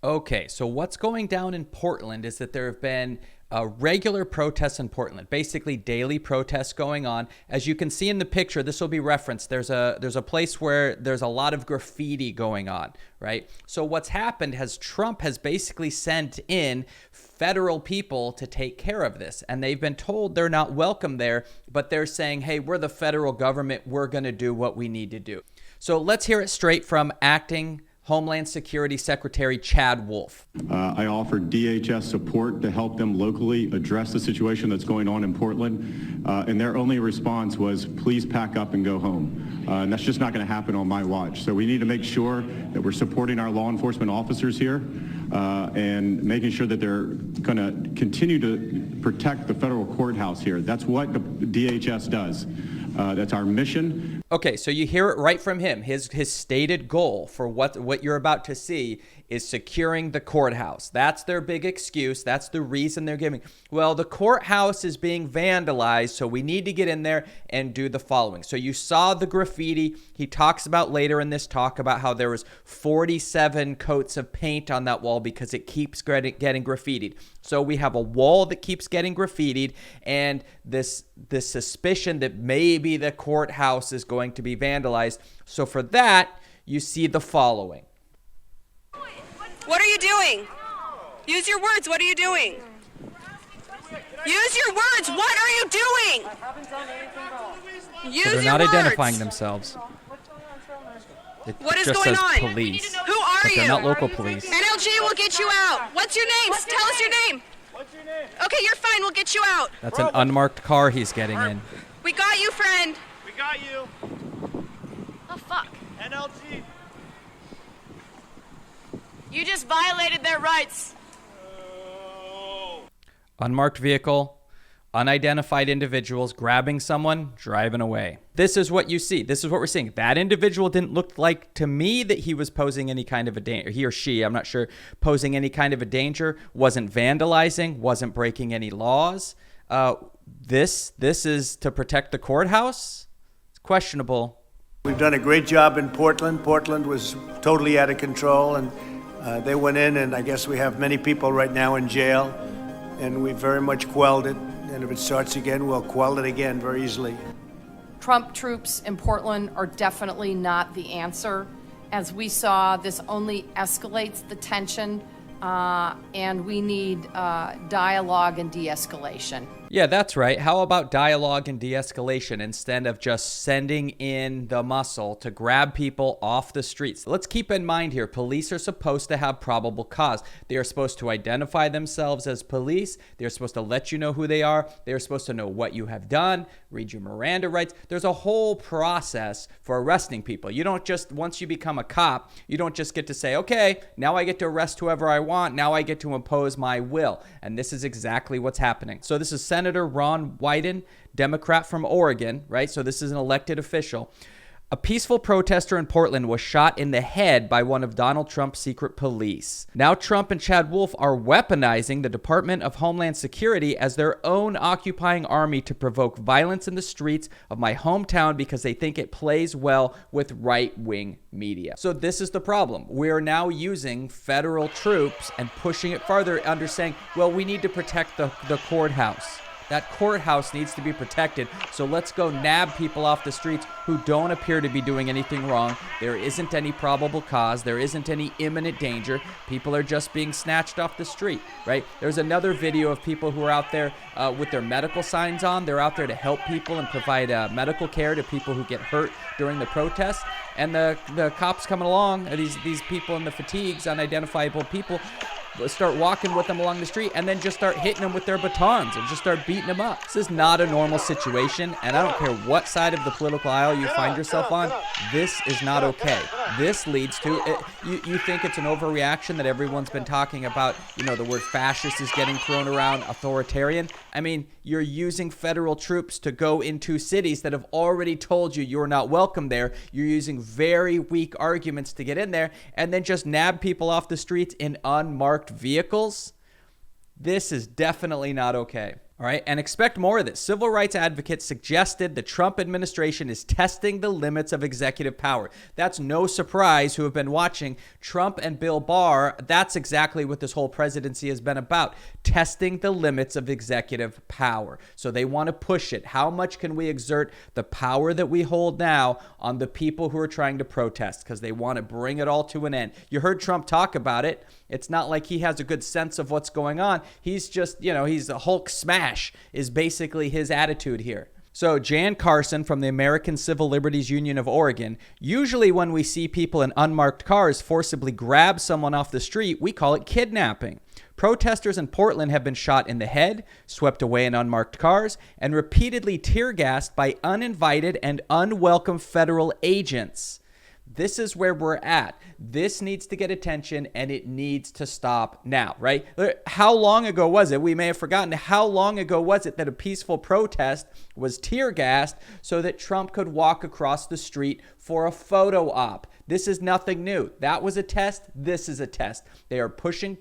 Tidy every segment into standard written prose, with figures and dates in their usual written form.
Okay, so what's going down in Portland is that there have been regular protests in Portland, basically daily protests going on. As you can see in the picture, this will be referenced. There's a place where there's a lot of graffiti going on, right? So what's happened has Trump has basically sent in federal people to take care of this, and they've been told they're not welcome there, but they're saying, hey, we're the federal government, we're going to do what we need to do. So let's hear it straight from acting Homeland Security Secretary Chad Wolf. I offered DHS support to help them locally address the situation that's going on in Portland, and their only response was, please pack up and go home. And that's just not going to happen on my watch. So we need to make sure that we're supporting our law enforcement officers here and making sure that they're going to continue to protect the federal courthouse here. That's what the DHS does. That's our mission. Okay, so you hear it right from him. His stated goal for what you're about to see is securing the courthouse. That's their big excuse. That's the reason they're giving. Well, the courthouse is being vandalized, so we need to get in there and do the following. So you saw the graffiti. He talks about later in this talk about how there was 47 coats of paint on that wall because it keeps getting graffitied. So we have a wall that keeps getting graffitied, and this suspicion that maybe the courthouse is going to be vandalized. So for that, you see the following. What are you doing? Use your words. What are you doing? Use your words. What are you doing? Use So they're your not words. identifying themselves. It What is just going says on? police. Who are But you? they're not local police. NLG will get you out. What's your name? Tell us your name. What's your name? Okay, you're fine. We'll get you out. That's an unmarked car he's getting in. We got you, friend. We got you. Oh, fuck. NLG. You just violated their rights. Unmarked vehicle, unidentified individuals grabbing someone, driving away. This is what you see. This is what we're seeing. That individual didn't look like to me that he was posing any kind of a danger. He or she, I'm not sure, posing any kind of a danger, wasn't vandalizing, wasn't breaking any laws. This is to protect the courthouse? It's questionable. We've done a great job in Portland. Portland was totally out of control, and they went in, and I guess we have many people right now in jail, and we very much quelled it. And if it starts again, we'll quell it again very easily. Trump troops in Portland are definitely not the answer. As we saw, this only escalates the tension, and we need dialogue and de-escalation. Yeah, that's right. How about dialogue and de-escalation instead of just sending in the muscle to grab people off the streets? Let's keep in mind here, police are supposed to have probable cause. They are supposed to identify themselves as police. They're supposed to let you know who they are. They're supposed to know what you have done, read your Miranda rights. There's a whole process for arresting people. You don't just, once you become a cop, you don't just get to say, okay, now I get to arrest whoever I want. Now I get to impose my will. And this is exactly what's happening. So this is Senator Ron Wyden, Democrat from Oregon, right? So this is an elected official. A peaceful protester in Portland was shot in the head by one of Donald Trump's secret police. Now Trump and Chad Wolf are weaponizing the Department of Homeland Security as their own occupying army to provoke violence in the streets of my hometown because they think it plays well with right-wing media. So this is the problem. We're now using federal troops and pushing it farther under saying, well, we need to protect the courthouse. That courthouse needs to be protected, so let's go nab people off the streets who don't appear to be doing anything wrong. There isn't any probable cause. There isn't any imminent danger. People are just being snatched off the street, right? There's another video of people who are out there with their medical signs on. They're out there to help people and provide medical care to people who get hurt during the protests. And the cops coming along, these people in the fatigues, unidentifiable people, start walking with them along the street and then just start hitting them with their batons and just start beating them up. This is not a normal situation, and I don't care what side of the political aisle you find yourself on, this is not okay. This leads to, you think it's an overreaction that everyone's been talking about, the word fascist is getting thrown around, authoritarian. I mean, you're using federal troops to go into cities that have already told you you're not welcome there. You're using very weak arguments to get in there and then just nab people off the streets in unmarked vehicles. This is definitely not okay. All right, and expect more of this. Civil rights advocates suggested the Trump administration is testing the limits of executive power. That's no surprise who have been watching Trump and Bill Barr. That's exactly what this whole presidency has been about, testing the limits of executive power. So they want to push it. How much can we exert the power that we hold now on the people who are trying to protest? Because they want to bring it all to an end. You heard Trump talk about it. It's not like he has a good sense of what's going on. He's just, he's a Hulk smash is basically his attitude here. So Jan Carson from the American Civil Liberties Union of Oregon, usually when we see people in unmarked cars forcibly grab someone off the street, we call it kidnapping. Protesters in Portland have been shot in the head, swept away in unmarked cars, and repeatedly tear gassed by uninvited and unwelcome federal agents. This is where we're at. This needs to get attention, and it needs to stop now, right? How long ago was it? We may have forgotten. How long ago was it that a peaceful protest was tear gassed so that Trump could walk across the street for a photo op? This is nothing new. That was a test. This is a test. They are pushing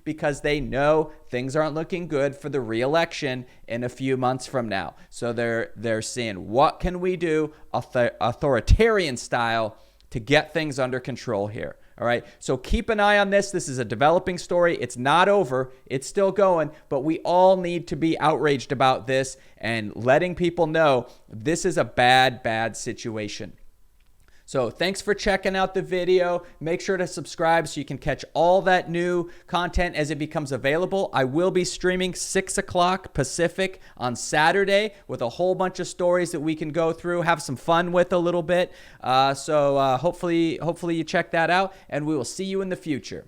because they know things aren't looking good for the re-election in a few months from now. So they're seeing, what can we do authoritarian style to get things under control here? All right. So keep an eye on this. This is a developing story. It's not over. It's still going, but we all need to be outraged about this and letting people know this is a bad situation. So thanks for checking out the video. Make sure to subscribe so you can catch all that new content as it becomes available. I will be streaming 6 o'clock Pacific on Saturday with a whole bunch of stories that we can go through, have some fun with a little bit. So hopefully you check that out, and we will see you in the future.